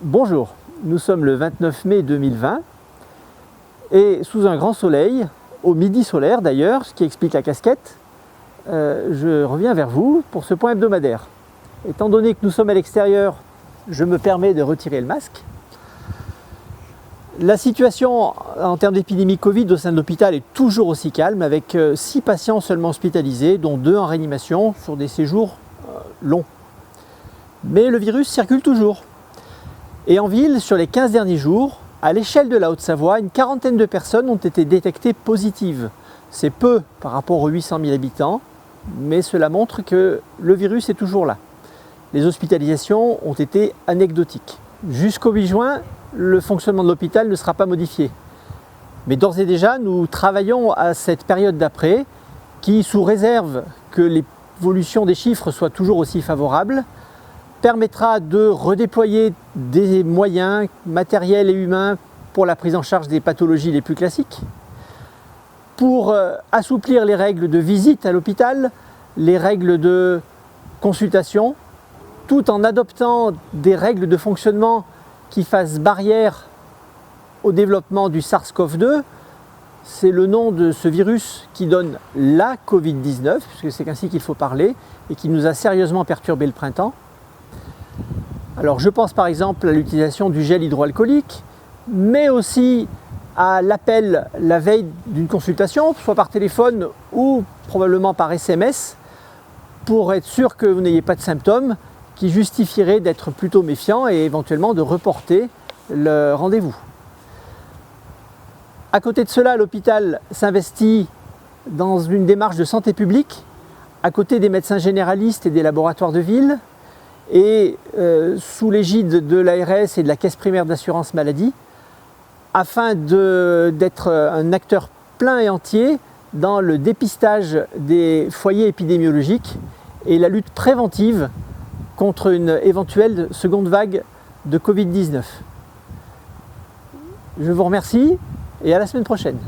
Bonjour, nous sommes le 29 mai 2020 et sous un grand soleil, au midi solaire d'ailleurs, ce qui explique la casquette, je reviens vers vous pour ce point hebdomadaire. Étant donné que nous sommes à l'extérieur, je me permets de retirer le masque. La situation en termes d'épidémie Covid au sein de l'hôpital est toujours aussi calme, avec 6 patients seulement hospitalisés, dont 2 en réanimation sur des séjours longs. Mais le virus circule toujours. Et en ville, sur les 15 derniers jours, à l'échelle de la Haute-Savoie, une quarantaine de personnes ont été détectées positives. C'est peu par rapport aux 800 000 habitants, mais cela montre que le virus est toujours là. Les hospitalisations ont été anecdotiques. Jusqu'au 8 juin, le fonctionnement de l'hôpital ne sera pas modifié. Mais d'ores et déjà, nous travaillons à cette période d'après qui, sous réserve que l'évolution des chiffres soit toujours aussi favorable, permettra de redéployer des moyens matériels et humains pour la prise en charge des pathologies les plus classiques, pour assouplir les règles de visite à l'hôpital, les règles de consultation, tout en adoptant des règles de fonctionnement qui fassent barrière au développement du SARS-CoV-2. C'est le nom de ce virus qui donne la Covid-19, puisque c'est ainsi qu'il faut parler, et qui nous a sérieusement perturbé le printemps. Alors je pense par exemple à l'utilisation du gel hydroalcoolique, mais aussi à l'appel la veille d'une consultation, soit par téléphone ou probablement par SMS, pour être sûr que vous n'ayez pas de symptômes qui justifieraient d'être plutôt méfiant et éventuellement de reporter le rendez-vous. À côté de cela, l'hôpital s'investit dans une démarche de santé publique, à côté des médecins généralistes et des laboratoires de ville, et sous l'égide de l'ARS et de la Caisse primaire d'assurance maladie, afin d'être un acteur plein et entier dans le dépistage des foyers épidémiologiques et la lutte préventive contre une éventuelle seconde vague de Covid-19. Je vous remercie et à la semaine prochaine.